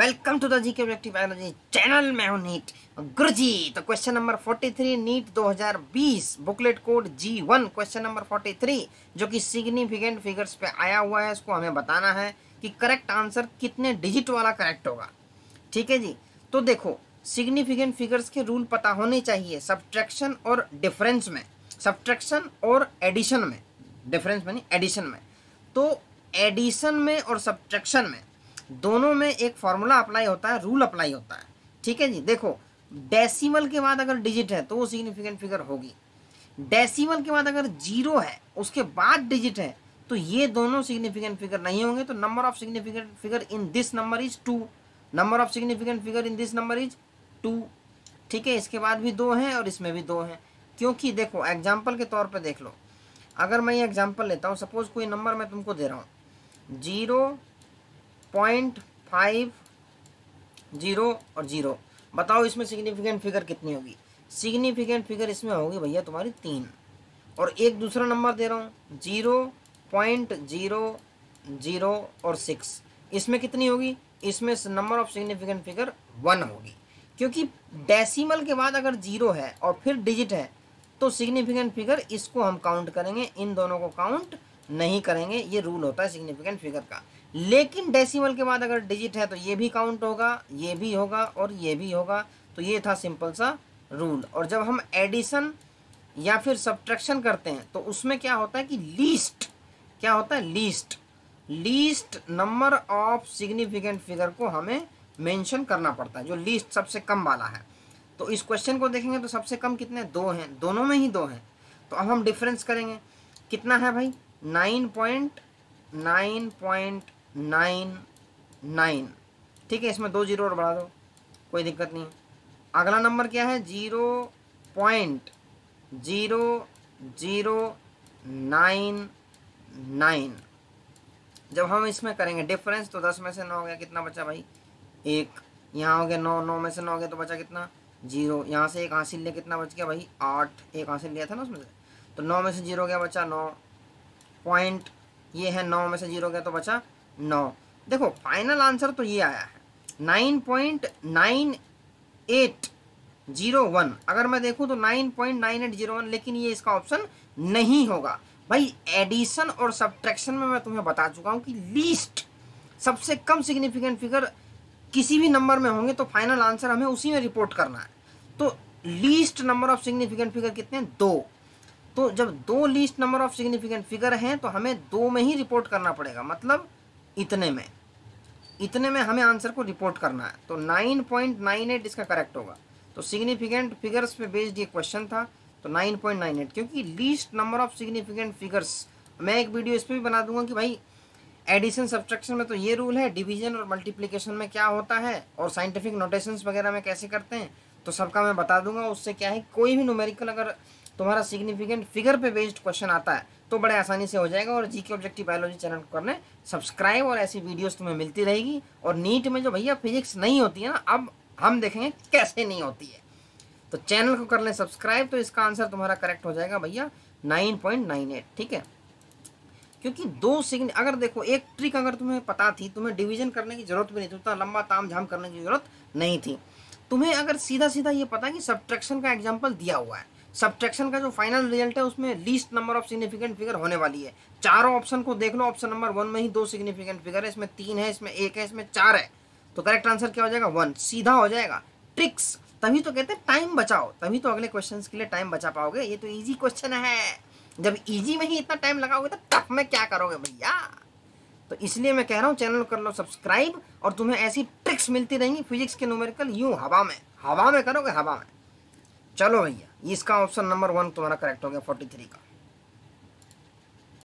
Welcome to the GK objective biology channel. मैं हूं NEET Guruji. तो question number 43 NEET 2020 booklet code G1 question number 43 जो कि significant figures पे आया हुआ है, इसको हमें बताना है कि करेक्ट आंसर कितने डिजिट वाला करेक्ट होगा। ठीक है जी। तो देखो, सिग्निफिकेंट फिगर्स के रूल पता होने चाहिए सब्ट्रैक्शन और डिफरेंस में, सब्ट्रैक्शन और एडिशन में, डिफरेंस में नहीं एडिशन में। तो एडिशन में और सब्ट्रैक्शन में दोनों में एक फॉर्मूला अप्लाई होता है, रूल अप्लाई होता है। ठीक है जी। देखो, डेसिमल के बाद अगर डिजिट है तो वो सिग्निफिकेंट फिगर होगी। डेसिमल के बाद अगर जीरो है उसके बाद डिजिट है तो ये दोनों सिग्निफिकेंट फिगर नहीं होंगे। तो number of significant figure in this number is 2, number of significant figure in this number is 2। ठीक है, इसके बाद भी 2 हैं और इसमें भी 2 हैं, क्योंकि देखो एग्जाम्पल के तौर पर देख लो। अगर मैं ये एग्जाम्पल लेता हूँ, सपोज कोई नंबर मैं तुमको दे रहा हूँ 0.50 और 0, बताओ इसमें सिग्निफिकेंट फिगर कितनी होगी। सिग्निफिकेंट फिगर इसमें होगी भैया तुम्हारी 3। और एक दूसरा नंबर दे रहा हूँ 0.00 और 6, इसमें कितनी होगी, इसमें नंबर ऑफ सिग्निफिकेंट फिगर 1 होगी। क्योंकि डेसिमल के बाद अगर 0 है और फिर डिजिट है तो सिग्निफिकेंट फिगर इसको हम काउंट करेंगे, इन दोनों को काउंट नहीं करेंगे। ये रूल होता है सिग्निफिकेंट फिगर का। लेकिन डेसिमल के बाद अगर डिजिट है तो ये भी काउंट होगा, ये भी होगा और ये भी होगा। तो ये था सिंपल सा रूल। और जब हम एडिशन या फिर सब्ट्रैक्शन करते हैं तो उसमें क्या होता है कि लीस्ट, क्या होता है least number of significant figure को हमें मेंशन करना पड़ता है, जो लीस्ट सबसे कम वाला है। तो इस क्वेश्चन को देखेंगे तो सबसे कम कितने, 2 हैं, दोनों में ही 2 हैं। तो अब हम डिफरेंस करेंगे, कितना है भाई 9.999। ठीक है, इसमें 2 जीरो और बढ़ा दो, कोई दिक्कत नहीं है। अगला नंबर क्या है 0.0099। जब हम इसमें करेंगे डिफरेंस तो 10 में से 9 हो गया, कितना बचा भाई 1। यहाँ हो गया 9, 9 में से 9 हो गया तो बचा कितना 0। यहाँ से एक हासिल लिया, कितना बच गया भाई 8, एक हासिल लिया था ना उसमें से, तो 9 में से 0 गया बचा 9 पॉइंट। ये है 9 में से 0 गया तो बचा 9। देखो फाइनल आंसर तो ये आया है 9.9801। अगर मैं देखूं तो 9.9801, लेकिन ये इसका ऑप्शन नहीं होगा भाई। एडिशन और सब्ट्रैक्शन में मैं तुम्हें बता चुका हूं कि लीस्ट सबसे कम सिग्निफिकेंट फिगर किसी भी नंबर में होंगे तो फाइनल आंसर हमें उसी में रिपोर्ट करना है। तो least number of significant figure कितने हैं, 2। तो जब 2 least number of significant figure हैं तो हमें 2 में ही रिपोर्ट करना पड़ेगा, मतलब इतने में हमें आंसर को रिपोर्ट करना है। तो 9.98 इसका करेक्ट होगा। तो सिग्निफिकेंट फिगर्स पे बेस्ड ये क्वेश्चन था, तो 9.98, क्योंकि least number of significant figures, मैं एक वीडियो इस पर भी बना दूंगा कि भाई एडिशन सब्ट्रैक्शन में तो ये रूल है, डिवीजन और मल्टीप्लिकेशन में क्या होता है और साइंटिफिक नोटेशंस वगैरह में कैसे करते हैं, तो सबका मैं बता दूंगा। उससे क्या है, कोई भी न्यूमेरिकल अगर तुम्हारा सिग्निफिकेंट फिगर पे बेस्ड क्वेश्चन आता है तो बड़े आसानी से हो जाएगा। और जीके ऑब्जेक्टिव बायोलॉजी चैनल को करने सब्सक्राइब, और ऐसी वीडियोस तुम्हें मिलती रहेगी। और नीट में जो भैया फिजिक्स नहीं होती है ना, अब हम देखेंगे कैसे नहीं होती है। तो चैनल को कर लें सब्सक्राइब, तो इसका आंसर तुम्हारा करेक्ट हो जाएगा भैया 9.98। ठीक है, क्योंकि 2 अगर देखो एक ट्रिक अगर तुम्हें पता थी, तुम्हें डिवीजन करने की जरूरत भी नहीं थी, उतना लंबा ताम झाम करने की जरूरत नहीं थी। तुम्हें अगर सीधा सीधा ये पता कि सब्ट्रैक्शन का एग्जाम्पल दिया हुआ है, सब्ट्रैक्शन का जो फाइनल रिजल्ट है उसमें least number of significant figure होने वाली है। चारों ऑप्शन को देख लो, ऑप्शन नंबर 1 में ही 2 सिग्निफिकेंट फिगर है, इसमें 3 है, इसमें 1 है, इसमें 4 है। तो करेक्ट आंसर क्या हो जाएगा 1, सीधा हो जाएगा। ट्रिक्स, तभी तो कहते हैं टाइम बचाओ, तभी तो अगले क्वेश्चन के लिए टाइम बचा पाओगे। ये तो ईजी क्वेश्चन है, जब इजी में ही इतना टाइम लगाओगे तो टफ में क्या करोगे भैया। तो इसलिए मैं कह रहा हूँ चैनल कर लो सब्सक्राइब, और तुम्हें ऐसी ट्रिक्स मिलती रहेंगी फिजिक्स के न्यूमेरिकल, यूं हवा में करोगे, हवा में। चलो भैया, इसका ऑप्शन नंबर 1 तुम्हारा करेक्ट हो गया 43 का।